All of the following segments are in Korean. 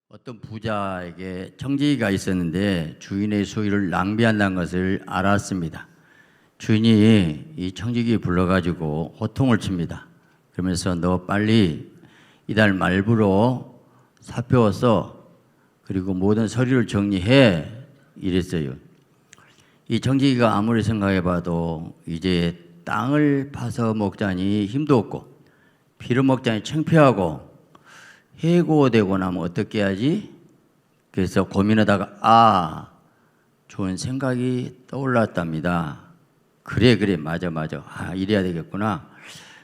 어떤 부자에게 청지기가 있었는데 주인의 소유를 낭비한다는 것을 알았습니다. 주인이 이 청지기 불러가지고 호통을 칩니다. 그러면서 너 빨리 이달 말부로 사표 써. 그리고 모든 서류를 정리해. 이랬어요. 이 청지기가 아무리 생각해봐도 이제 땅을 파서 먹자니 힘도 없고 피를 먹자니 창피하고 해고되고 나면 어떻게 하지? 그래서 고민하다가 좋은 생각이 떠올랐답니다. 그래 맞아 이래야 되겠구나.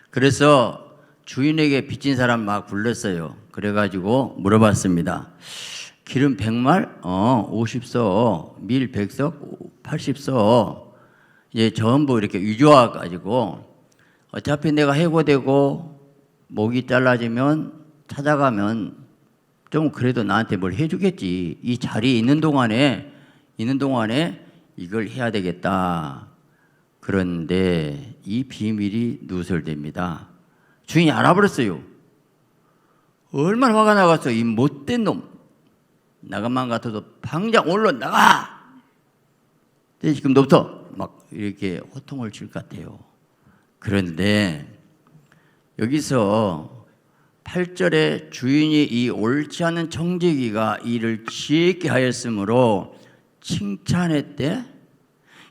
그래서 주인에게 빚진 사람 막 불렀어요. 그래가지고 물어봤습니다. 기름 100말? 50서, 밀 100석, 80서. 이제 전부 이렇게 위조해가지고 어차피 내가 해고되고 목이 잘라지면 찾아가면 좀 그래도 나한테 뭘 해주겠지. 이 자리에 있는 동안에 이걸 해야 되겠다. 그런데 이 비밀이 누설됩니다. 주인이 알아버렸어요. 얼마나 화가 나갔어. 이 못된 놈. 나가만 같아도 당장 얼른 나가. 지금 너부터 막 이렇게 호통을 칠 것 같아요. 그런데 여기서 8절에 주인이 이 옳지 않은 청지기가 이를 지혜있게 하였으므로 칭찬했대.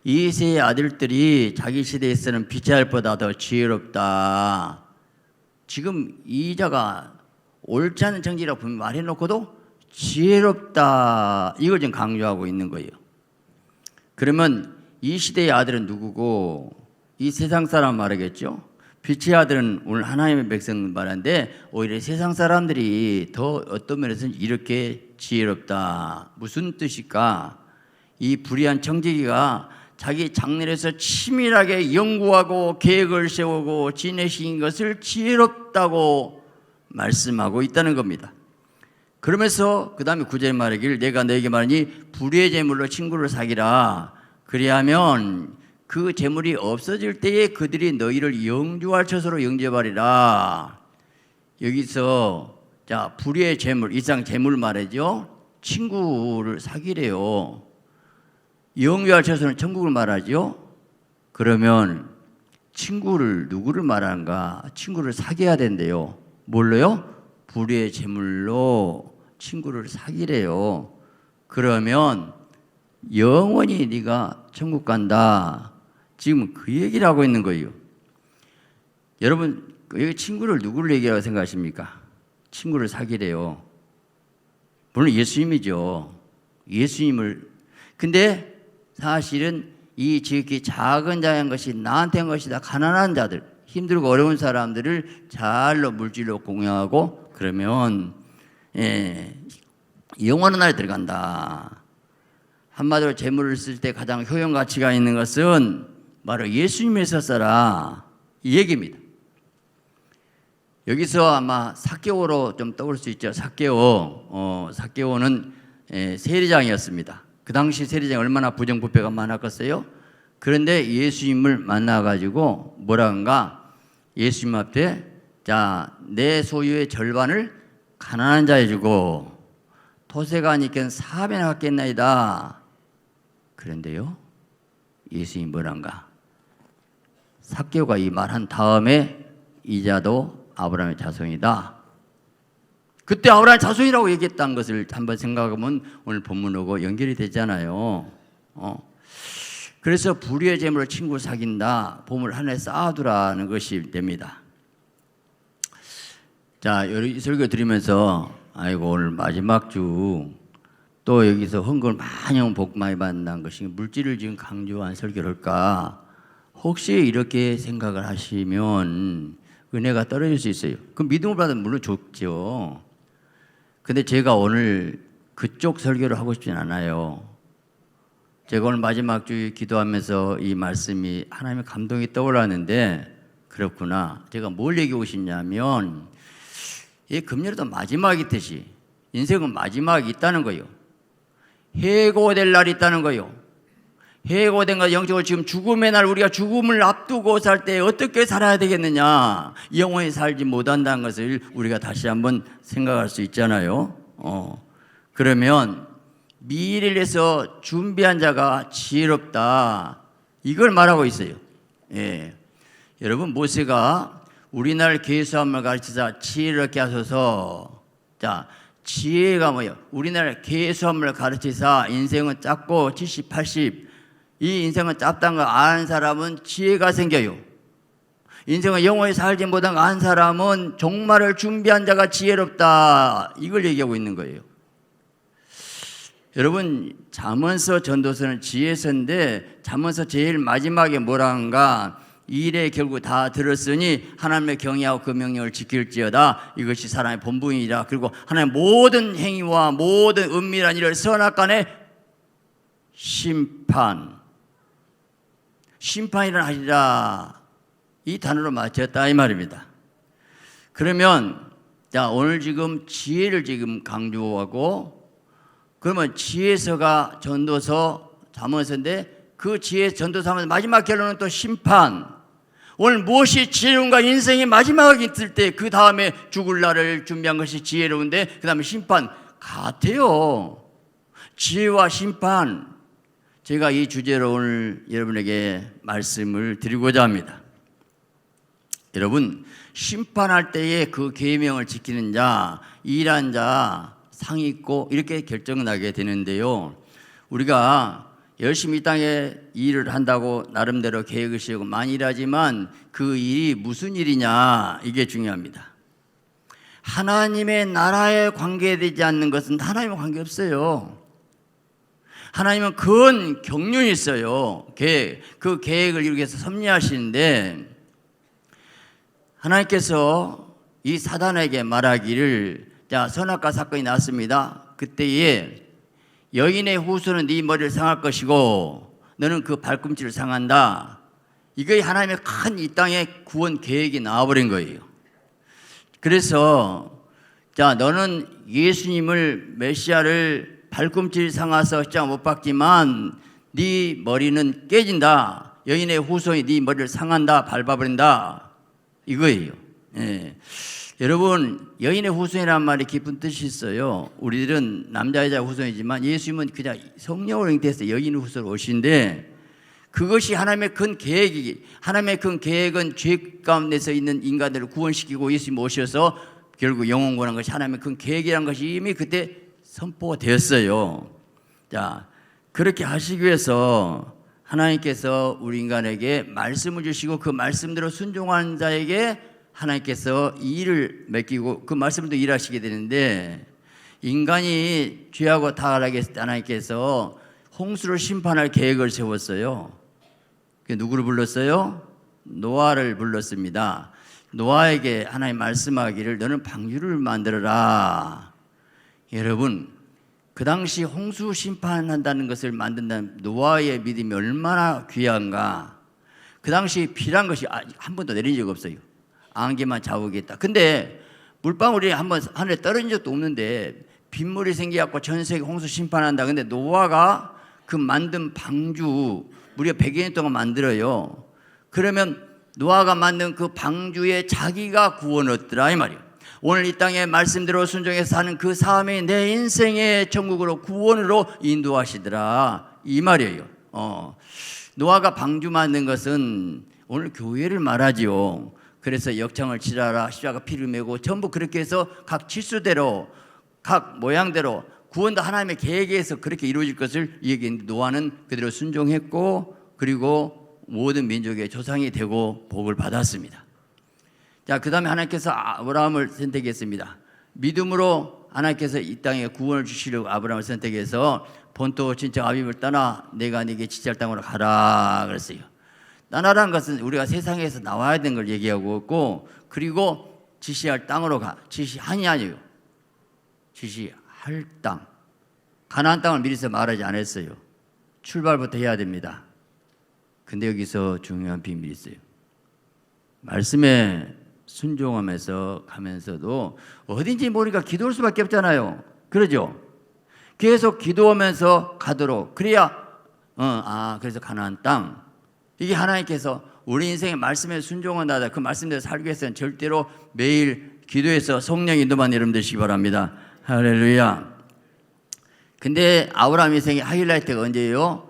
이 세 아들들이 자기 시대에 쓰는 빚자들보다 더 지혜롭다. 지금 이자가 옳지 않은 청지기라고 분명히 말해놓고도 지혜롭다. 이걸 지금 강조하고 있는 거예요. 그러면 이 시대의 아들은 누구고 이 세상 사람 말하겠죠? 빛의 아들은 오늘 하나님의 백성 말하는데 오히려 세상 사람들이 더 어떤 면에서는 이렇게 지혜롭다. 무슨 뜻일까? 이 불의한 청지기가 자기 장래에서 치밀하게 연구하고 계획을 세우고 지내신 것을 지혜롭다고 말씀하고 있다는 겁니다. 그러면서 그 다음에 9절에 말하기를 내가 너에게 말하니 불의의 재물로 친구를 사귀라. 그리하면 그 재물이 없어질 때에 그들이 너희를 영주할 처소로 영접하리라. 여기서 자 불의의 재물, 이상 재물 말이죠. 친구를 사귀래요. 영주할 처소는 천국을 말하죠. 그러면 친구를 누구를 말하는가? 친구를 사귀어야 된대요. 뭘로요? 불의의 재물로 친구를 사귀래요. 그러면 영원히 네가 천국 간다. 지금 그 얘기를 하고 있는 거예요. 여러분, 여기 친구를 누구를 얘기하고 생각하십니까? 친구를 사귀래요. 물론 예수님이죠. 예수님을. 근데 사실은 이 지극히 작은 자인 것이 나한테 한 것이다. 가난한 자들, 힘들고 어려운 사람들을 잘로 물질로 공양하고 그러면 영원한 날에 들어간다. 한마디로 재물을 쓸 때 가장 효용 가치가 있는 것은 바로 예수님을 썼어라 이 얘기입니다. 여기서 아마 삭개오로 좀 떠올 수 있죠. 삭개오는 세리장이었습니다. 그 당시 세리장이 얼마나 부정부패가 많았겠어요. 그런데 예수님을 만나가지고 뭐라는가? 예수님 앞에 자, 내 소유의 절반을 가난한 자에 주고 토세가 아니까 4배나 갖겠나이다. 그런데요, 예수님이 뭐란가? 삭개오가 이 말한 다음에 이자도 아브라함의 자손이다. 그때 아브라함의 자손이라고 얘기했다는 것을 한번 생각하면 오늘 본문하고 연결이 되잖아요. 그래서 불의의 재물을 친구 사귄다. 보물 하나에 쌓아두라는 것이 됩니다. 자, 이 설교 드리면서 아이고 오늘 마지막 주 또 여기서 헌금을 많이 하면 복 많이 받는다는 것이 물질을 지금 강조한 설교를 할까? 혹시 이렇게 생각을 하시면 은혜가 떨어질 수 있어요. 그 믿음을 받으면 물론 좋죠. 근데 제가 오늘 그쪽 설교를 하고 싶진 않아요. 제가 오늘 마지막 주에 기도하면서 이 말씀이 하나님의 감동이 떠올랐는데 그렇구나. 제가 뭘 얘기하고 싶냐면 이 금년에도 마지막이듯이 인생은 마지막이 있다는 거예요. 해고될 날이 있다는 거예요. 해고된 것 영적으로 지금 죽음의 날 우리가 죽음을 앞두고 살 때 어떻게 살아야 되겠느냐. 영원히 살지 못한다는 것을 우리가 다시 한번 생각할 수 있잖아요. 그러면 미래를 위해서 준비한 자가 지혜롭다. 이걸 말하고 있어요. 예. 여러분, 모세가 우리날 계수함을 가르치자 지혜롭게 하소서. 자, 지혜가 뭐예요? 우리날 계수함을 가르치사 인생은 짧고 70, 80. 이 인생은 짧다는 걸 아는 사람은 지혜가 생겨요. 인생은 영원히 살지 못한 걸 아는 사람은 종말을 준비한 자가 지혜롭다. 이걸 얘기하고 있는 거예요. 여러분, 잠언서 전도서는 지혜서인데 잠언서 제일 마지막에 뭐라 한가? 일에 결국 다 들었으니 하나님의 경외하고 그 명령을 지킬지어다. 이것이 사람의 본분이라. 그리고 하나님의 모든 행위와 모든 은밀한 일을 선악간에 심판이라 하리라. 이 단어로 맞췄다 이 말입니다. 그러면 자, 오늘 지금 지혜를 지금 강조하고, 그러면 지혜서가 전도서 잠언서인데 그 지혜 전도서 하면 마지막 결론은 또 심판. 오늘 무엇이 지혜로운가? 인생이 마지막에 있을 때 그 다음에 죽을 날을 준비한 것이 지혜로운데 그 다음에 심판 같아요. 지혜와 심판. 제가 이 주제로 오늘 여러분에게 말씀을 드리고자 합니다. 여러분, 심판할 때에 그 계명을 지키는 자, 일한 자, 상 있고 이렇게 결정나게 되는데요. 우리가 열심히 이 땅에 일을 한다고 나름대로 계획을 세우고 많이 일하지만 그 일이 무슨 일이냐, 이게 중요합니다. 하나님의 나라에 관계되지 않는 것은 하나님과 관계없어요. 하나님은 큰 경륜이 있어요. 그 계획을 이루기 위해서 섭리하시는데, 하나님께서 이 사단에게 말하기를, 자, 선악과 사건이 났습니다. 그때에 여인의 후손은 네 머리를 상할 것이고 너는 그 발꿈치를 상한다. 이게 하나님의 큰 이 땅의 구원 계획이 나와버린 거예요. 그래서 자, 너는 예수님을 메시아를 발꿈치를 상하서 십자가 못 박지만 네 머리는 깨진다. 여인의 후손이 네 머리를 상한다, 밟아버린다. 이거예요. 예. 여러분, 여인의 후손이라는 말이 깊은 뜻이 있어요. 우리들은 남자 여자 후손이지만 예수님은 그냥 성령으로 잉태해서 여인의 후손으로 오신데, 그것이 하나님의 큰 계획이기. 하나님의 큰 계획은 죄 가운데서 있는 인간들을 구원시키고 예수님 오셔서 결국 영원 구원한 것이 하나님의 큰 계획이라는 것이 이미 그때 선포가 되었어요. 자, 그렇게 하시기 위해서 하나님께서 우리 인간에게 말씀을 주시고 그 말씀대로 순종하는 자에게 하나님께서 일을 맡기고 그 말씀도 일하시게 되는데, 인간이 죄하고 타락하게 했을 때 하나님께서 홍수를 심판할 계획을 세웠어요. 누구를 불렀어요? 노아를 불렀습니다. 노아에게 하나님 말씀하기를 너는 방주를 만들어라. 여러분, 그 당시 홍수 심판한다는 것을 만든다는 노아의 믿음이 얼마나 귀한가. 그 당시 비란 것이 한 번도 내린 적이 없어요. 안개만 자우겠다. 근데 물방울이 한번 하늘에 떨어진 적도 없는데 빗물이 생겨갖고 전 세계 홍수 심판한다. 근데 노아가 그 만든 방주 무려 100여 년 동안 만들어요. 그러면 노아가 만든 그 방주에 자기가 구원을 얻더라 이 말이에요. 오늘 이 땅에 말씀대로 순종해서 사는 그 삶이 내 인생의 천국으로 구원으로 인도하시더라 이 말이에요. 노아가 방주 만든 것은 오늘 교회를 말하지요. 그래서 역청을 치라라, 십자가 피를 메고 전부 그렇게 해서 각 질수대로 각 모양대로 구원도 하나님의 계획에서 그렇게 이루어질 것을 얘기했는데, 노아는 그대로 순종했고 그리고 모든 민족의 조상이 되고 복을 받았습니다. 자, 그 다음에 하나님께서 아브라함을 선택했습니다. 믿음으로 하나님께서 이 땅에 구원을 주시려고 아브라함을 선택해서 본토 친척 아비를 떠나 내가 네게 지시할 땅으로 가라 그랬어요. 떠나라는 것은 우리가 세상에서 나와야 되는 걸 얘기하고 있고, 그리고 지시할 땅으로 가. 지시한이 아니에요. 지시할 땅. 가나안 땅을 미리서 말하지 않았어요. 출발부터 해야 됩니다. 근데 여기서 중요한 비밀이 있어요. 말씀에 순종하면서 가면서도 어딘지 모르니까 기도할 수밖에 없잖아요. 그러죠? 계속 기도하면서 가도록. 그래야 그래서 가나안 땅. 이게 하나님께서 우리 인생의 말씀에 순종한다. 그 말씀대로 살기 위해서는 절대로 매일 기도해서 성령 인도만 여러분 되시기 바랍니다. 할렐루야. 근데 아브라함 인생의 하이라이트가 언제예요?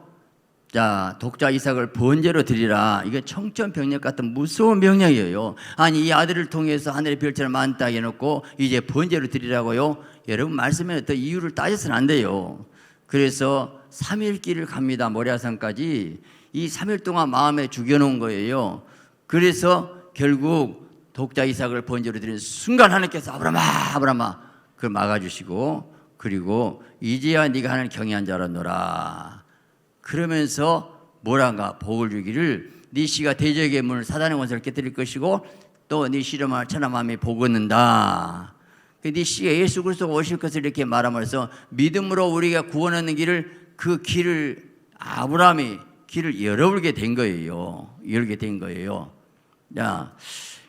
자, 독자 이삭을 번제로 드리라. 이게 청천벽력 같은 무서운 명령이에요. 아니, 이 아들을 통해서 하늘의 별처럼 많다 해놓고 이제 번제로 드리라고요? 여러분 말씀에 더 이유를 따져서는 안 돼요. 그래서 3일 길을 갑니다. 모리아산까지. 이 3일 동안 마음에 죽여놓은 거예요. 그래서 결국 독자 이삭을 번제로 드리는 순간 하나님께서 아브라함아 그걸 막아주시고, 그리고 이제야 네가 하나님을 경외한 자라노라. 그러면서 뭐란가 복을 주기를, 네 씨가 대적의 문을 사단의 원수를 깨뜨릴 것이고 또 네 씨름을 천한 마음에 복 얻는다. 네 씨가 예수 그리스도가 오실 것을 이렇게 말함으로써 믿음으로 우리가 구원 얻는 길을, 그 길을 아브라함이 길을 열어보게 된 거예요. 열게 된 거예요. 자,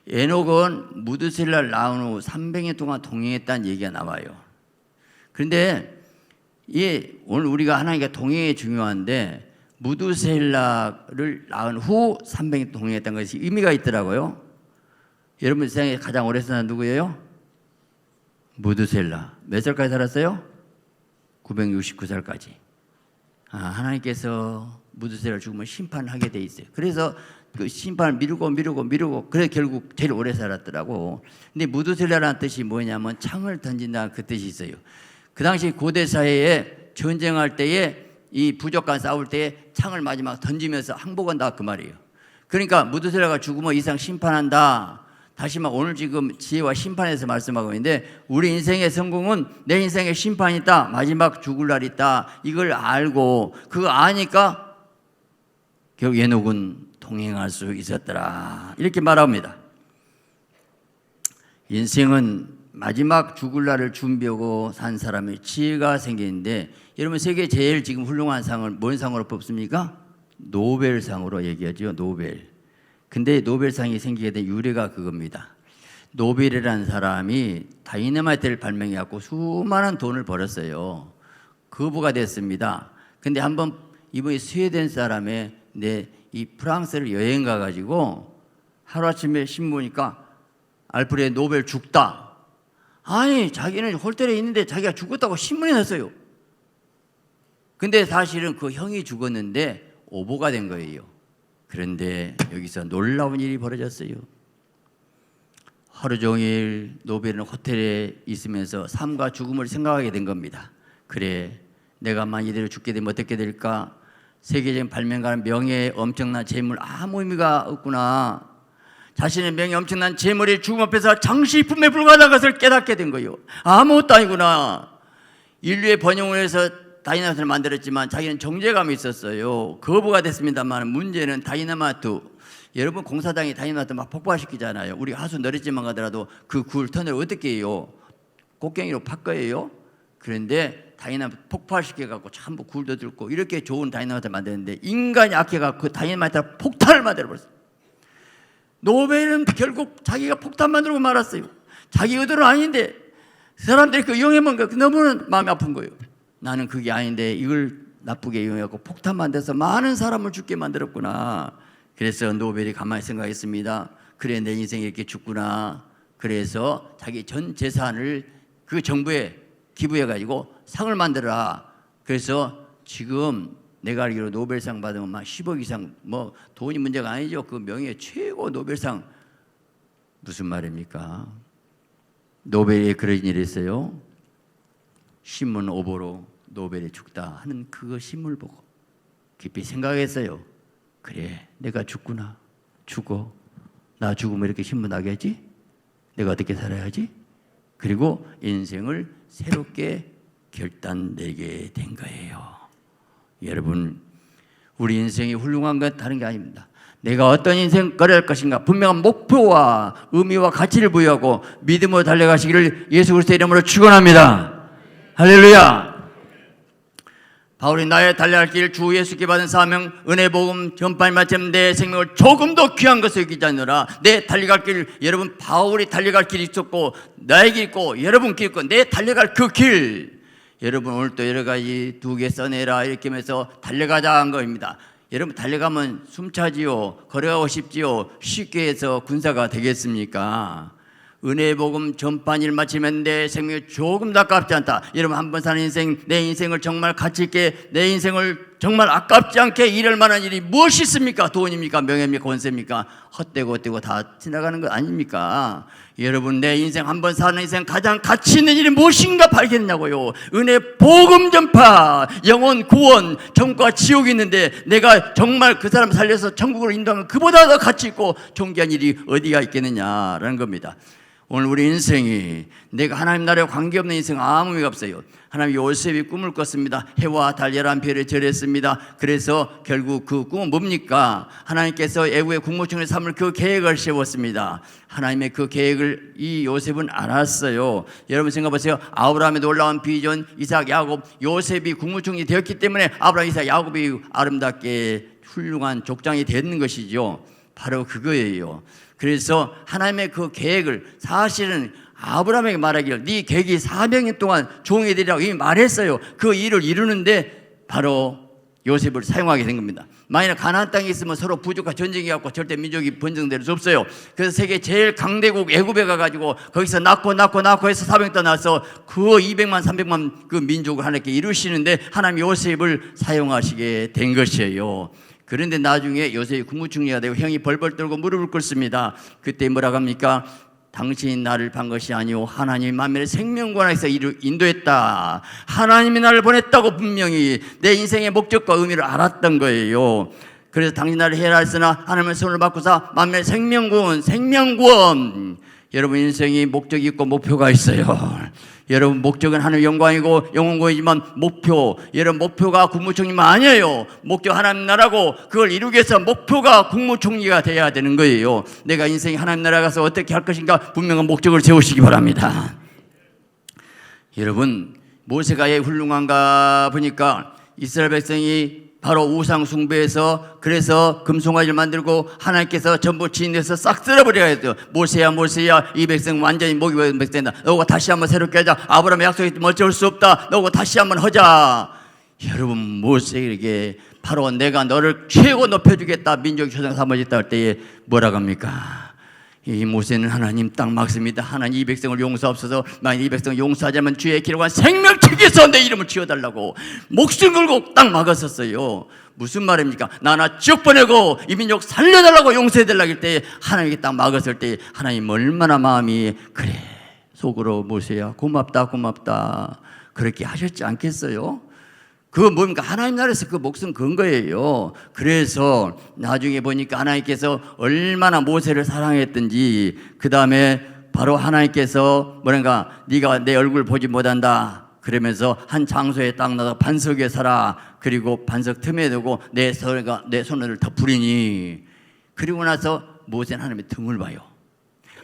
에녹은 무드셀라를 낳은 후 300년 동안 동행했다는 얘기가 나와요. 그런데 오늘 우리가 하나님과 동행이 중요한데, 무드셀라를 낳은 후 300년 동행했다는 것이 의미가 있더라고요. 여러분 세상에 가장 오래 사는 누구예요? 무드셀라. 몇 살까지 살았어요? 969살까지. 하나님께서 무드셀라를 죽으면 심판을 하게 돼 있어요. 그래서 그 심판을 미루고 그래 결국 제일 오래 살았더라고. 근데 무드셀라라는 뜻이 뭐냐면 창을 던진다는 그 뜻이 있어요. 그 당시 고대 사회에 전쟁할 때에 이 부족간 싸울 때에 창을 마지막 던지면서 항복한다 그 말이에요. 그러니까 무드셀라가 죽으면 이상 심판한다. 다시 말 오늘 지금 지혜와 심판에서 말씀하고 있는데, 우리 인생의 성공은 내 인생에 심판이 있다. 마지막 죽을 날이 있다. 이걸 알고 그거 아니까 결국 에녹은 동행할 수 있었더라. 이렇게 말합니다. 인생은 마지막 죽을 날을 준비하고 산 사람의 지혜가 생기는데, 여러분 세계 제일 지금 훌륭한 상을 뭔 상으로 뽑습니까? 노벨상으로 얘기하죠. 노벨. 근데 노벨상이 생기게 된 유래가 그겁니다. 노벨이라는 사람이 다이너마이트를 발명해 갖고 수많은 돈을 벌었어요. 거부가 됐습니다. 근데 한번 이번에 스웨덴 사람의 이 프랑스를 여행 가가지고 하루아침에 신문 보니까 알프레드 노벨 죽다. 아니, 자기는 홀тер에 있는데 자기가 죽었다고 신문에 났어요. 근데 사실은 그 형이 죽었는데 오보가 된 거예요. 그런데 여기서 놀라운 일이 벌어졌어요. 하루 종일 노벨은 호텔에 있으면서 삶과 죽음을 생각하게 된 겁니다. 그래, 내가 만약 이대로 죽게 되면 어떻게 될까? 세계적인 발명가는 명예, 엄청난 재물 아무 의미가 없구나. 자신의 명예, 엄청난 재물이 죽음 앞에서 장식품에 불과하다는 것을 깨닫게 된 거예요. 아무것도 아니구나. 인류의 번영을 해서 다이너마이트를 만들었지만 자기는 정죄감이 있었어요. 거부가 됐습니다만 문제는 다이너마이트, 여러분 공사장에 다이너마이트 막 폭발시키잖아요. 우리 하수 너렸지만 가더라도 그 굴 터널 어떻게 해요? 곡괭이로 팍 거예요. 그런데 다이너마이트 폭발시켜갖고 전부 굴도 들고 이렇게 좋은 다이너마이트를 만드는데 인간이 악해갖고 그 다이너마이트를 폭탄을 만들어버렸어요. 노벨은 결국 자기가 폭탄 만들고 말았어요. 자기 의도는 아닌데 사람들이 그 이용해본 거 너무 마음이 아픈 거예요. 나는 그게 아닌데 이걸 나쁘게 이용해갖고 폭탄 만들어서 많은 사람을 죽게 만들었구나. 그래서 노벨이 가만히 생각했습니다. 그래, 내 인생이 이렇게 죽구나. 그래서 자기 전 재산을 그 정부에 기부해가지고 상을 만들어라. 그래서 지금 내가 알기로 노벨상 받으면 막 10억 이상, 뭐 돈이 문제가 아니죠. 그 명예 최고 노벨상. 무슨 말입니까? 노벨이 그런 일이 있어요. 신문 오보로 노벨이 죽다 하는 그거 신문을 보고 깊이 생각했어요. 그래, 내가 죽구나. 죽어. 나 죽으면 이렇게 신문 나겠지? 내가 어떻게 살아야지? 그리고 인생을 새롭게 결단내게 된 거예요. 여러분, 우리 인생이 훌륭한 건 다른 게 아닙니다. 내가 어떤 인생 걸어갈 것인가 분명한 목표와 의미와 가치를 부여하고 믿음으로 달려가시기를 예수 그리스도의 이름으로 축원합니다. 할렐루야. 바울이 나의 달려갈 길 주 예수께 받은 사명 은혜 복음 전파를 마치면 내 생명을 조금 더 귀한 것을 여기지 않느라. 내 달려갈 길, 여러분 바울이 달려갈 길이 있었고 나의 길 있고 여러분 길 있고 내 달려갈 그 길, 여러분 오늘 또 여러 가지 2개 써내라 이렇게 하면서 달려가자 한 겁니다. 여러분 달려가면 숨차지요, 걸어가고 싶지요. 쉽게 해서 군사가 되겠습니까? 은혜의 복음 전반일 마치면 내 생명이 조금 도 아깝지 않다. 여러분, 한 번 사는 인생, 내 인생을 정말 가치 있게, 내 인생을 정말 아깝지 않게 일할 만한 일이 무엇이 있습니까? 돈입니까? 명예입니까? 권세입니까? 헛되고 다 지나가는 거 아닙니까? 여러분, 내 인생, 한 번 사는 인생 가장 가치 있는 일이 무엇인가 발견했냐고요. 은혜 복음 전파, 영혼 구원, 천국과 지옥이 있는데 내가 정말 그 사람 살려서 천국으로 인도하면 그보다 더 가치 있고 존귀한 일이 어디가 있겠느냐라는 겁니다. 오늘 우리 인생이, 내가 하나님 나라에 관계없는 인생 아무 의미가 없어요. 하나님, 요셉이 꿈을 꿨습니다. 해와 달 11별을 절했습니다. 그래서 결국 그 꿈은 뭡니까? 하나님께서 애굽의 국무총리 삼을 그 계획을 세웠습니다. 하나님의 그 계획을 이 요셉은 알았어요. 여러분 생각해보세요. 아브라함의 놀라운 비전, 이삭, 야곱, 요셉이 국무총리 되었기 때문에 아브라함, 이삭, 야곱이 아름답게 훌륭한 족장이 되는 것이죠. 바로 그거예요. 그래서 하나님의 그 계획을, 사실은 아브라함에게 말하기를 네 계획이 400년 동안 종이 되리라고 이미 말했어요. 그 일을 이루는데 바로 요셉을 사용하게 된 겁니다. 만약 가나안 땅에 있으면 서로 부족과 전쟁이 갖고 절대 민족이 번성될 수 없어요. 그래서 세계 제일 강대국 애굽에 가가지고 거기서 낳고 해서 400년 동안 나서 그 200만 300만 그 민족을 하나님께 이루시는데 하나님 요셉을 사용하시게 된 것이에요. 그런데 나중에 요셉이 국무총리가 되고 형이 벌벌 떨고 무릎을 꿇습니다. 그때 뭐라고 합니까? 당신이 나를 판 것이 아니오 하나님이 만민의 생명권에서 인도했다. 하나님이 나를 보냈다고 분명히 내 인생의 목적과 의미를 알았던 거예요. 그래서 당신 나를 해라 했으나 하나님의 손을 받고서 만민의 생명구원. 여러분, 인생이 목적이 있고 목표가 있어요. 여러분, 목적은 하나님의 영광이고 영혼구원이지만 여러분 목표가 국무총리만 아니에요. 목표 하나님 나라고, 그걸 이루기 위해서 목표가 국무총리가 돼야 되는 거예요. 내가 인생이 하나님 나라 가서 어떻게 할 것인가 분명한 목적을 세우시기 바랍니다. 여러분, 모세가 왜 훌륭한가 보니까 이스라엘 백성이 바로 우상 숭배해서, 그래서 금송아지를 만들고 하나님께서 전부 진에서 싹 쓸어버려야 했어요. 모세야 이 백성 완전히 목이 베는 백성이다. 너가 다시 한번 새롭게 하자. 아브라함의 약속했지만 어쩔 수 없다. 너가 다시 한번 하자. 여러분, 모세에게 바로 내가 너를 최고 높여주겠다, 민족의 초장 삼아주겠다 할 때에 뭐라고 합니까? 이 모세는 하나님 딱 막습니다. 하나님, 이 백성을 용서하옵소서. 만약 이 백성을 용서하자면 주의 기록한 생명책에서 내 이름을 지워달라고 목숨 걸고 딱 막았었어요. 무슨 말입니까? 나 하나 쭉 보내고 이 민족 살려달라고 용서해달라고 할 때 하나님께 딱 막았을 때 하나님 얼마나 마음이, 그래 속으로 모세야 고맙다 그렇게 하셨지 않겠어요? 그거 뭡니까? 하나님 나라에서 그 목숨 건 거예요. 그래서 나중에 보니까 하나님께서 얼마나 모세를 사랑했던지, 그 다음에 바로 하나님께서 뭐랄까, 네가 내 얼굴 보지 못한다 그러면서 한 장소에 딱 놔서 반석에 서라. 그리고 반석 틈에 두고 내 손을 덮으리니. 그리고 나서 모세는 하나님의 등을 봐요.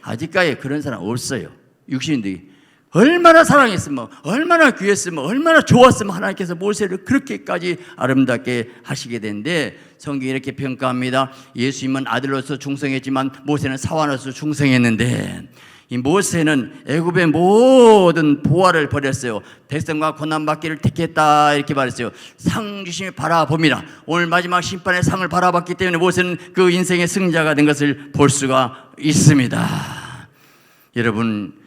아직까지 그런 사람 없어요. 육신들이 얼마나 사랑했으면, 얼마나 귀했으면, 얼마나 좋았으면 하나님께서 모세를 그렇게까지 아름답게 하시게 된데, 성경이 이렇게 평가합니다. 예수님은 아들로서 충성했지만 모세는 사원으로서 충성했는데, 이 모세는 애굽의 모든 보화를 버렸어요. 백성과 고난받기를 택했다 이렇게 말했어요. 상 주심을 바라봅니다. 오늘 마지막 심판의 상을 바라봤기 때문에 모세는 그 인생의 승자가 된 것을 볼 수가 있습니다. 여러분,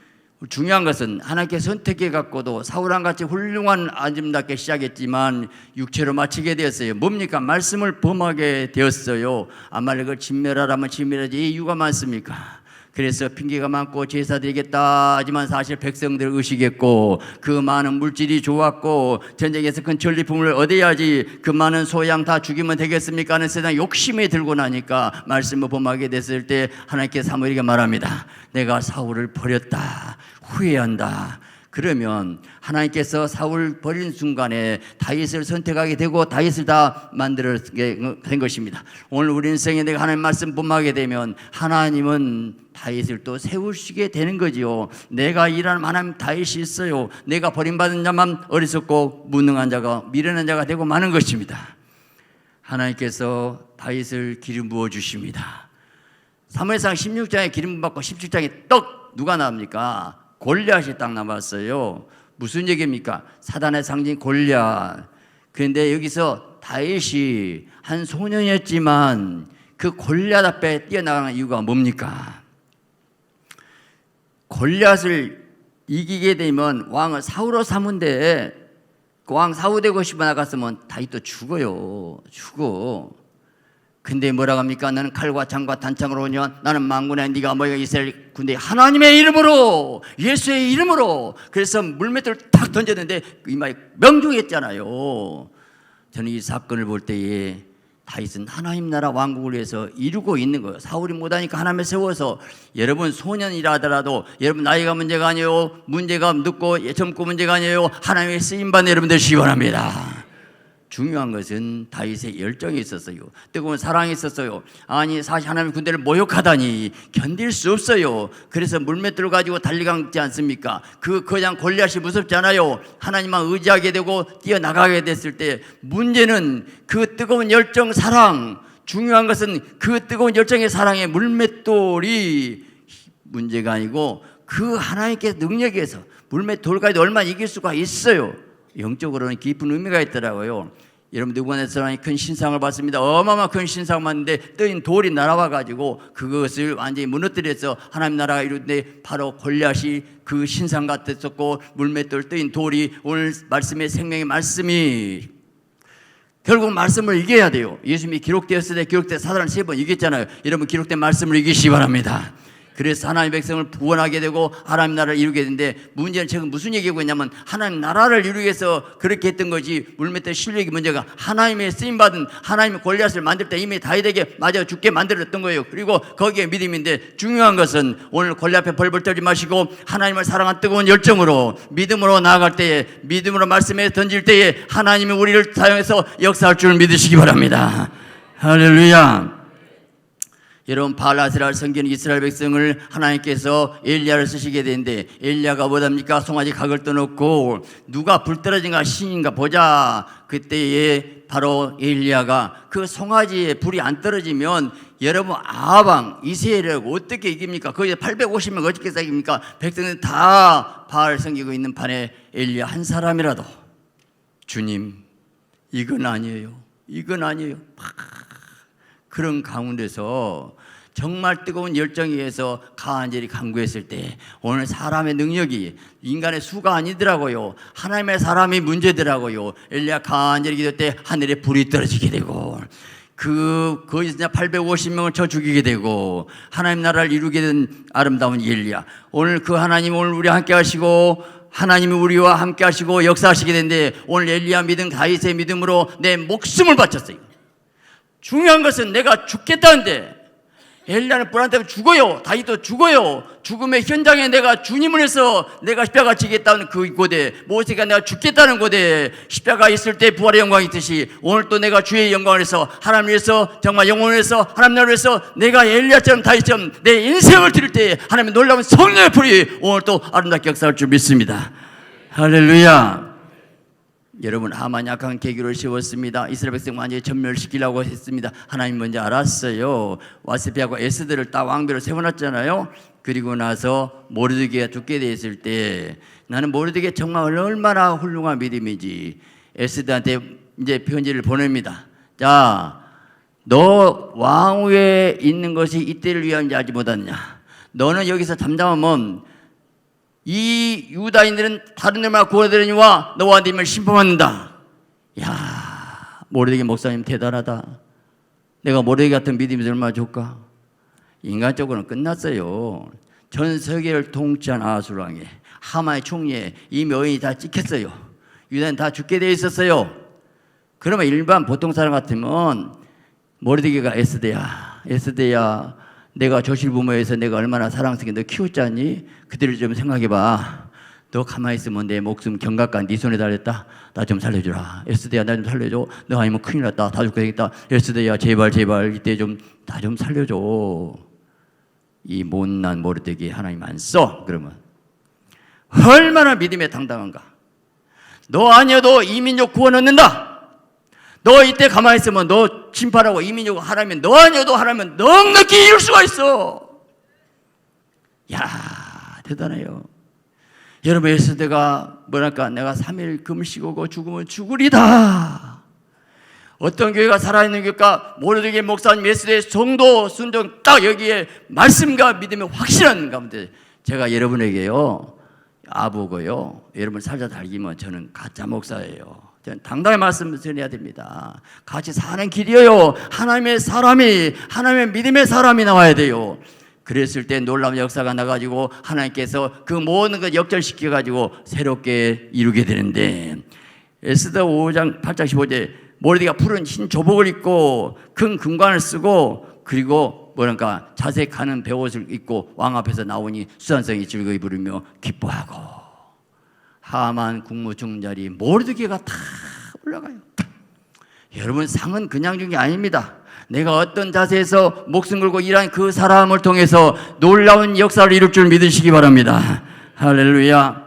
중요한 것은 하나님께 선택해 갖고도 사울왕같이 훌륭한 아름답게 시작했지만 육체로 마치게 되었어요. 뭡니까? 말씀을 범하게 되었어요. 아말렉을 진멸하라면 진멸하지 이유가 많습니까? 그래서 핑계가 많고 제사 드리겠다 하지만 사실 백성들 의식했고, 그 많은 물질이 좋았고 전쟁에서 큰 전리품을 얻어야지 그 많은 소양 다 죽이면 되겠습니까 하는 세상 욕심에 들고 나니까 말씀을 범하게 됐을 때 하나님께서 사무엘에게 말합니다. 내가 사울을 버렸다, 후회한다. 그러면 하나님께서 사울 버린 순간에 다윗을 선택하게 되고 다윗을 다 만들게 된 것입니다. 오늘 우리 인생에 내가 하나님 말씀 범하게 되면 하나님은 다윗을 또 세우시게 되는 거지요. 내가 일하는 하나님 다윗이 있어요. 내가 버림받은 자만 어리석고 무능한 자가 미련한 자가 되고 마는 것입니다. 하나님께서 다윗을 기름 부어 주십니다. 사무엘상 16장에 기름 받고 17장에 떡 누가 나옵니까? 골리앗이 딱 남았어요. 무슨 얘기입니까? 사단의 상징 골리앗. 그런데 여기서 다윗이 한 소년이었지만 그 골리앗 앞에 뛰어나가는 이유가 뭡니까? 골리앗을 이기게 되면 왕을 사후로 삼은데 그 왕 사후 되고 싶어 나갔으면 다윗도 죽어요. 죽어. 근데 뭐라고 합니까? 나는 칼과 창과 단창으로 오냐? 나는 만군의 네가 뭐야 이스라엘 군대 하나님의 이름으로 예수의 이름으로. 그래서 물맷돌을 탁 던졌는데 이마에 명중했잖아요. 저는 이 사건을 볼 때에 다윗은 하나님 나라 왕국을 위해서 이루고 있는 거예요. 사울이 못하니까 하나님을 세워서. 여러분 소년이라 하더라도 여러분 나이가 문제가 아니에요. 문제가 늦고 젊고 문제가 아니에요. 하나님의 쓰임받는 여러분 되시기 바랍니다. 중요한 것은 다윗의 열정이 있었어요. 뜨거운 사랑이 있었어요. 아니 사실 하나님의 군대를 모욕하다니 견딜 수 없어요. 그래서 물맷돌을 가지고 달려가지 않습니까? 그냥 골리앗이 무섭지 않아요. 하나님만 의지하게 되고 뛰어나가게 됐을 때 문제는 그 뜨거운 열정 사랑, 중요한 것은 그 뜨거운 열정의 사랑의 물맷돌이 문제가 아니고 그 하나님께서 능력에서 물맷돌까지도 얼마나 이길 수가 있어요. 영적으로는 깊은 의미가 있더라고요. 여러분 느부갓네살이 큰 신상을 봤습니다. 어마어마한 큰 신상을 봤는데 뜨인 돌이 날아와 가지고 그것을 완전히 무너뜨려서 하나님 나라가 이루는데 바로 골리앗이 그 신상 같았었고 물맷돌 뜨인 돌이 오늘 말씀의 생명의 말씀이 결국 말씀을 이겨야 돼요. 예수님이 기록되었을 때 기록된 사단을 3번 이겼잖아요. 여러분 기록된 말씀을 이기시기 바랍니다. 그래서 하나님의 백성을 구원하게 되고 하나님 나라를 이루게 되는데 문제는 지금 무슨 얘기하고 있냐면 하나님 나라를 이루기 위해서 그렇게 했던 거지 물맷돌 실력이 문제가 하나님의 쓰임받은 하나님의 골리앗을 만들 때 이미 다윗에게 맞아 죽게 만들었던 거예요. 그리고 거기에 믿음인데 중요한 것은 오늘 골리앗 앞에 벌벌 떨지 마시고 하나님을 사랑한 뜨거운 열정으로 믿음으로 나아갈 때에 믿음으로 말씀에 던질 때에 하나님이 우리를 사용해서 역사할 줄 믿으시기 바랍니다. 할렐루야. 여러분 바알하세라를 섬기는 이스라엘 백성을 하나님께서 엘리야를 쓰시게 되는데 엘리야가 뭐답니까? 송아지 각을 떠놓고 누가 불 떨어진가 신인가 보자. 그때에 바로 엘리야가 그 송아지에 불이 안 떨어지면 여러분 아방 이스라엘을 어떻게 이깁니까? 거기에 850명 어떻게 이깁니까? 백성들 다 바알 섬기고 있는 판에 엘리야 한 사람이라도 주님 이건 아니에요. 이건 아니에요. 그런 가운데서 정말 뜨거운 열정에 의해서 간절히 간구했을 때 오늘 사람의 능력이 인간의 수가 아니더라고요. 하나님의 사람이 문제더라고요. 엘리야 간절히 기도 때 하늘에 불이 떨어지게 되고 거기서 850명을 쳐 죽이게 되고 하나님 나라를 이루게 된 아름다운 엘리야. 오늘 그 하나님 오늘 우리와 함께 하시고 하나님이 우리와 함께 하시고 역사하시게 되는데 오늘 엘리야 믿음 다윗의 믿음으로 내 목숨을 바쳤어요. 중요한 것은 내가 죽겠다는데 엘리야는 불안 때문에 죽어요. 다윗도 죽어요. 죽음의 현장에 내가 주님을 해서 내가 십자가 지겠다는 그 고대, 모세가 내가 죽겠다는 고대, 십자가 있을 때 부활의 영광이 있듯이 오늘 또 내가 주의 영광을 해서 하나님을 위해서 정말 영혼을 위해서 하나님 나라를 위해서 내가 엘리야처럼 다윗처럼 내 인생을 드릴 때 하나님의 놀라운 성령의 불이 오늘 또 아름답게 역사할 줄 믿습니다. 할렐루야. 여러분 하만 약한 계기를 세웠습니다. 이스라엘 백성 완전히 전멸시키려고 했습니다. 하나님 먼저 알았어요. 와스피하고 에스더를 딱 왕비로 세워놨잖아요. 그리고 나서 모르드게가 죽게 됐을 때 나는 모르드게 정말 얼마나 훌륭한 믿음이지. 에스더한테 이제 편지를 보냅니다. 자, 너 왕위에 있는 것이 이때를 위함인지 알지 못하느냐. 너는 여기서 잠잠하면 이 유다인들은 다른 데만 구원하더니와 너와 님을 심판받는다. 야, 모르드게 목사님 대단하다. 내가 모르드게 같은 믿음이 얼마나 좋을까. 인간적으로는 끝났어요. 전 세계를 통치한 아수르왕에 하만의 총리에 이미 어인이 다 찍혔어요. 유다인 다 죽게 돼 있었어요. 그러면 일반 보통 사람 같으면 모르드게가 에스더야 내가 조실부모에서 내가 얼마나 사랑스럽게 너 키웠잖니? 그들을 좀 생각해봐. 너 가만히 있으면 내 목숨 경각간 네 손에 달렸다. 나 좀 살려주라. 에스더야 나 좀 살려줘. 너 아니면 큰일 났다. 다 죽게 되겠다. 에스더야 제발 이때 좀 나 좀 살려줘. 이 못난 모르드게 하나님 안 써. 그러면 얼마나 믿음에 당당한가. 너 아니어도 이민족 구원 얻는다. 너 이때 가만히 있으면 너 심판하고 이민족 하라면 너 아니어도 하라면 넉넉히 이룰 수가 있어. 야, 대단해요. 여러분 에스더가 뭐랄까 내가 3일 금식 오고 죽으면 죽으리다. 어떤 교회가 살아있는 교회가 모르드게 목사님 에스더의 정도 순종 딱 여기에 말씀과 믿음이 확실한 가운데 제가 여러분에게요, 아부고요, 여러분 살자 달기면 저는 가짜 목사예요. 저는 당당히 말씀을 전해야 됩니다. 같이 사는 길이에요. 하나님의 사람이, 하나님의 믿음의 사람이 나와야 돼요. 그랬을 때 놀라운 역사가 나가지고 하나님께서 그 모든 걸 역절시켜가지고 새롭게 이루게 되는데, 에스더 5장 8장 15절 모르드가 푸른 흰 조복을 입고 큰 금관을 쓰고 그리고 뭐랄까 자색하는 베옷을 입고 왕 앞에서 나오니 수산성이 즐거이 부르며 기뻐하고, 하만 국무총자리 모르드게가 다 올라가요. 여러분, 상은 그냥 준 게 아닙니다. 내가 어떤 자세에서 목숨 걸고 일한 그 사람을 통해서 놀라운 역사를 이룰 줄 믿으시기 바랍니다. 할렐루야.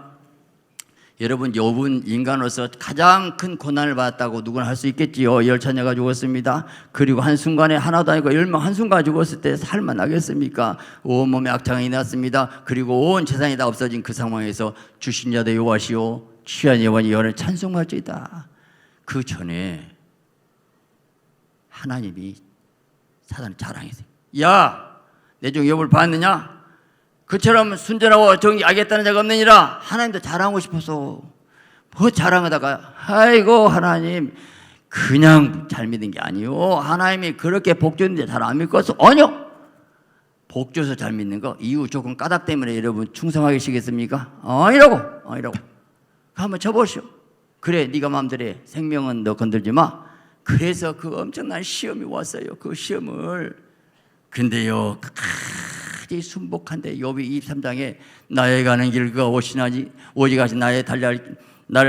여러분, 욥은 인간으로서 가장 큰 고난을 받았다고 누구나 할 수 있겠지요. 10자녀가 죽었습니다. 그리고 한순간에 하나도 아니고 10명 한순간 죽었을 때 살만나겠습니까? 온몸에 악창이 났습니다. 그리고 온 재산이 다 없어진 그 상황에서 주신 자도 여호와시오 취한 여호와니 여호와를 찬송할지이다. 그 전에 하나님이 사단을 자랑했어요. 야, 내 종 욥을 봤느냐? 그처럼 순전하고 정의하겠다는 자가 없느니라. 하나님도 자랑하고 싶어서 뭐 자랑하다가, 아이고 하나님 그냥 잘 믿은 게 아니요, 하나님이 그렇게 복 줬는데 잘 안 믿겠어? 아니요, 복 줘서 잘 믿는 거 이유 조건 까닭 때문에 여러분 충성하시겠습니까? 아니라고 한번 쳐보시오. 그래, 네가 마음대로 해. 생명은 너 건들지 마. 그래서 그 엄청난 시험이 왔어요. 그 시험을. 근데요, 끝까지 순복한데 욥이 23장에 나의 가는 길 그가 오시나니 오직하시 나를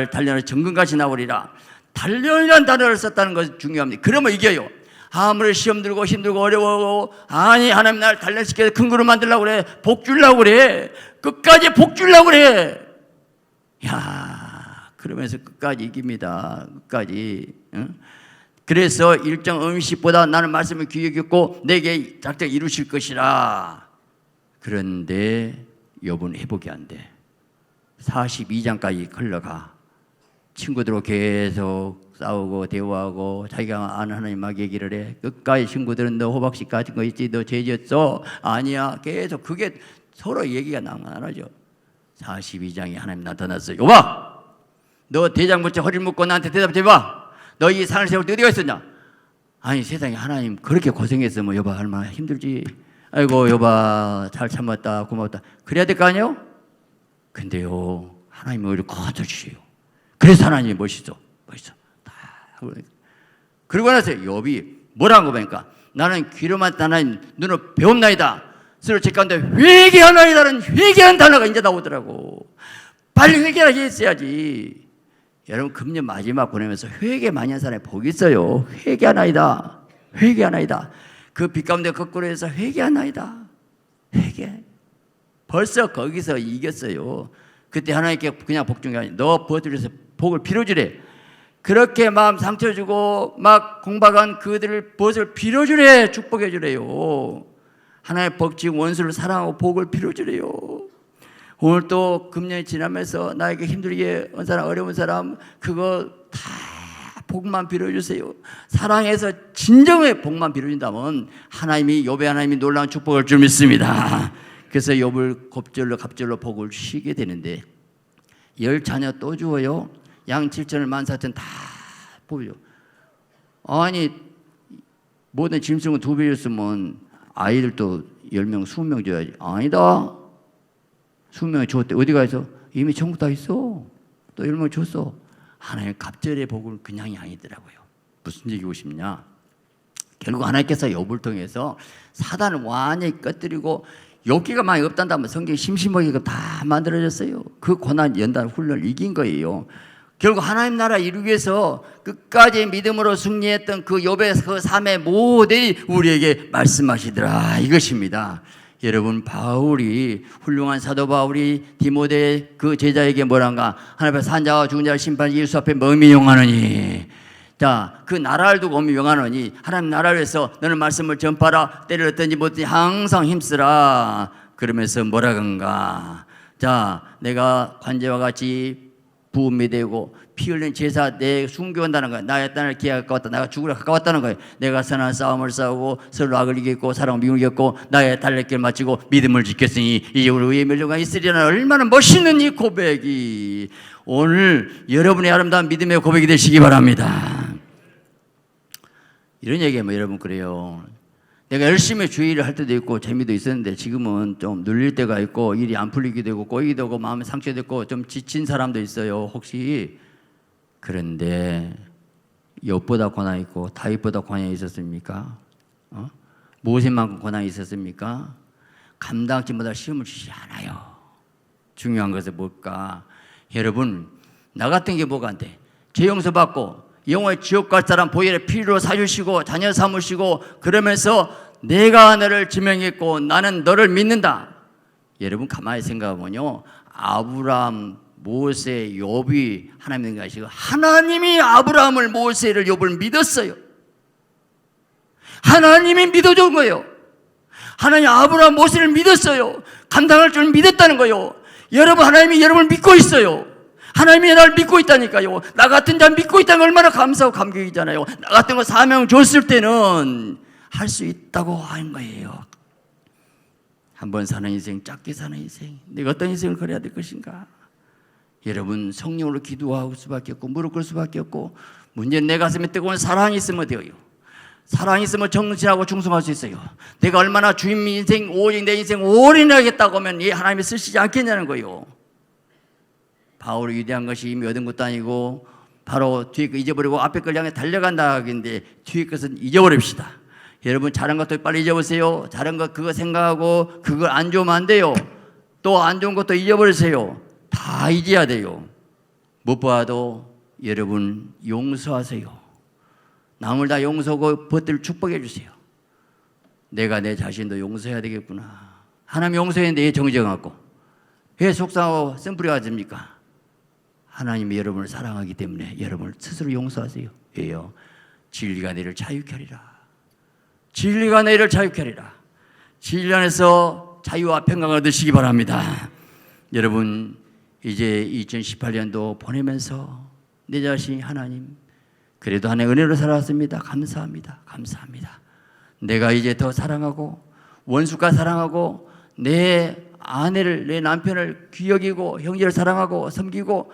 달려는 정금같이 나오리라. 달려이란 단어를 썼다는 것이 중요합니다. 그러면 이겨요. 아무리 시험 들고 힘들고 어려워, 아니 하나님 나를 단련시켜서 큰 그릇 만들려고 그래, 복 주려고 그래, 끝까지 복 주려고 그래. 야, 그러면서 끝까지 이깁니다. 끝까지. 응? 그래서 일정 음식보다 나는 말씀을 귀히 여겼고 내게 작정 이루실 것이라. 그런데 욥은 회복이 안 돼. 42장까지 흘러가. 친구들하고 계속 싸우고 대화하고 자기가 아는 하나님 막 얘기를 해. 끝까지 친구들은 너 호박씨 가진 거 있지? 너 죄졌어? 아니야. 계속 그게 서로 얘기가 나죠. 42장에 하나님 나타났어요. 욥아, 너 대장 붙여 허리를 묶고 나한테 대답해봐. 너 이 산을 세울 때 어디가 있었냐? 아니, 세상에 하나님 그렇게 고생했으면 욥아 얼마나 힘들지. 아이고 욥아 잘 참았다, 고맙다, 그래야 될 거 아니에요? 근데요, 하나님이 오히려 거둬주세요. 그래서 하나님이 멋있어. 그리고 나서 욥이 뭐라고 보니까, 나는 귀로만 하나님 눈으로 배움나이다. 스스로 제 가운데 회개하나이다는 회개하는 단어가 이제 나오더라고. 빨리 회개하게 했어야지. 여러분, 금년 마지막 보내면서 회개 많이 한 사람이 복이 있어요. 회개하나이다. 그 빛 가운데 거꾸로 해서 회개하나이다. 회개. 벌써 거기서 이겼어요. 그때 하나님께 그냥 복 준 게 아니라 너 버텨줘서 복을 빌어주래. 그렇게 마음 상처 주고 막 공박한 그들을 벗을 빌어주래. 축복해 주래요. 하나님의 복지 원수를 사랑하고 복을 빌어주래요. 오늘 또 금년이 지나면서 나에게 힘들게 온 사람, 어려운 사람, 그거 다 복만 빌어주세요. 사랑해서 진정의 복만 빌어준다면 하나님이, 욥의 하나님이 놀라운 축복을 줄 믿습니다. 그래서 욥을 갑절로 복을 쉬게 되는데 10자녀 또 주어요. 양 7천을 14,000 다 뽑죠. 아니, 모든 짐승은 2배 줬으면 아이들도 10명, 20명 줘야지. 아니다. 20명이 줬대. 어디가 있어? 이미 천국 다 있어. 또 10명 줬어. 하나님 갑절의 복은 그냥이 아니더라고요. 무슨 얘기고 싶냐? 결국 하나님께서 욥을 통해서 사단을 완전히 꺼뜨리고, 욥기가 많이 없단다면 성경이 심심하게 다 만들어졌어요. 그 고난 연단 훈련을 이긴 거예요. 결국 하나님 나라 이루기 위해서 끝까지 믿음으로 승리했던 그 욥의 그 삶의 모델이 우리에게 말씀하시더라, 이것입니다. 여러분, 바울이, 훌륭한 사도 바울이 디모데 그 제자에게 뭐란가? 하나님 앞에 산자와 죽은 자를 심판 예수 앞에 멍이 용하느니, 자, 그 나라를 두고 멍이 용하느니, 하나님 나라를 위해서 너는 말씀을 전파라. 때를 어떤지 못든지 항상 힘쓰라. 그러면서 뭐라건가? 자, 내가 관제와 같이 부음이 되고 피 흘린 제사 내 순교한다는 거예요. 나의 땅을 기에 가까웠다. 내가 죽으려 가까웠다는 거예요. 내가 선한 싸움을 싸우고 서로 악을 이겼고 사랑을 미움을 이겼고 나의 달랫길 마치고 믿음을 지켰으니 이제 우리 위에 멸류가 있으리라는 얼마나 멋있는 이 고백이 오늘 여러분의 아름다운 믿음의 고백이 되시기 바랍니다. 이런 얘기하면 여러분 그래요. 내가 열심히 주의를 할 때도 있고 재미도 있었는데 지금은 좀 눌릴 때가 있고 일이 안 풀리기도 하고 꼬이기도 하고 마음에 상처됐고 좀 지친 사람도 있어요. 혹시 그런데 욥보다 고난이 있고 다윗보다 고난이 있었습니까? 모세만큼 고난이 있었습니까? 감당치 못할 시험을 주지 않아요. 중요한 것은 뭘까? 여러분 나 같은 게 뭐가 안 돼? 죄 용서받고 영원히 지옥 갈 사람 보혈의 피로 사주시고 자녀 삼으시고 그러면서 내가 너를 지명했고 나는 너를 믿는다. 여러분 가만히 생각하면요, 아브라함, 모세, 욥이 하나님 믿는 것이고 하나님이 아브라함을, 모세를, 욥을 믿었어요. 하나님이 믿어준 거예요. 하나님 아브라함, 모세를 믿었어요. 감당할 줄 믿었다는 거예요. 여러분 하나님이 여러분을 믿고 있어요. 하나님이 나를 믿고 있다니까요. 나 같은 자 믿고 있다는 건 얼마나 감사하고 감격이잖아요. 나 같은 거 사명 줬을 때는 할 수 있다고 하는 거예요. 한 번 사는 인생, 짧게 사는 인생, 내가 어떤 인생을 걸어야 될 것인가? 여러분 성령으로 기도할 수밖에 없고 무릎 꿇을 수밖에 없고 문제는 내 가슴에 뜨거운 사랑이 있으면 돼요. 사랑이 있으면 정신하고 충성할 수 있어요. 내가 얼마나 주님 인생, 오직 내 인생 올인하겠다고 하면 이 하나님이 쓰시지 않겠냐는 거예요. 바울이 위대한 것이 이미 얻은 것도 아니고 바로 뒤에 거 잊어버리고 앞에 걸 향해 달려간다 하긴데 뒤에 것은 잊어버립시다. 여러분 잘한 것도 빨리 잊어보세요. 잘한 것 그거 생각하고 그걸 안 좋으면 안 돼요. 또 안 좋은 것도 잊어버리세요. 다 잊어야 돼요. 무엇보다도 여러분 용서하세요. 남을 다 용서하고 벗들 축복해 주세요. 내가 내 자신도 용서해야 되겠구나. 하나님 용서했는데 왜 정정하고 왜 속상하고 쓴뿌리 가집니까? 하나님이 여러분을 사랑하기 때문에 여러분을 스스로 용서하세요. 왜요? 진리가 너희를 자유케 하리라. 진리가 너희를 자유케 하리라. 진리 안에서 자유와 평강을 얻으시기 바랍니다. 여러분 이제 2018년도 보내면서 내 자신이 하나님 그래도 하나님의 은혜로 살아왔습니다. 감사합니다. 감사합니다. 내가 이제 더 사랑하고 원수가 사랑하고 내 아내를 내 남편을 귀 여기고 형제를 사랑하고 섬기고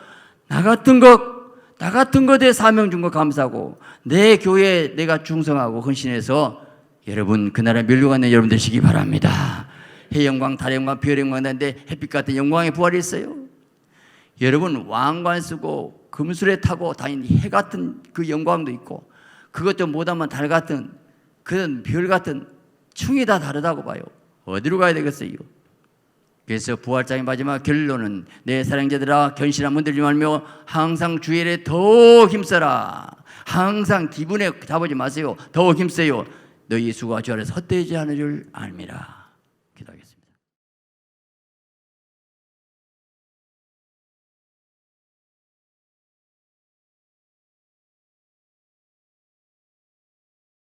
나 같은 것에 사명 준 거 감사하고 내 교회에 내가 충성하고 헌신해서 여러분 그 나라에 멸류관에 여러분 되시기 바랍니다. 해 영광, 달 영광, 별 영광 나는데 햇빛 같은 영광의 부활이 있어요. 여러분 왕관 쓰고 금술에 타고 다니는 해 같은 그 영광도 있고 그것도 못하면 달 같은 그런 별 같은 충이 다 다르다고 봐요. 어디로 가야 되겠어요? 그래서 부활장의 마지막 결론은 내 사랑자들아 견실한 문들지 말며 항상 주의 일에 더 힘써라. 항상 기분에 잡아지 마세요. 더 힘써요. 너희 수고가 주 안에서 헛되지 않을 줄 알미라. 기도하겠습니다.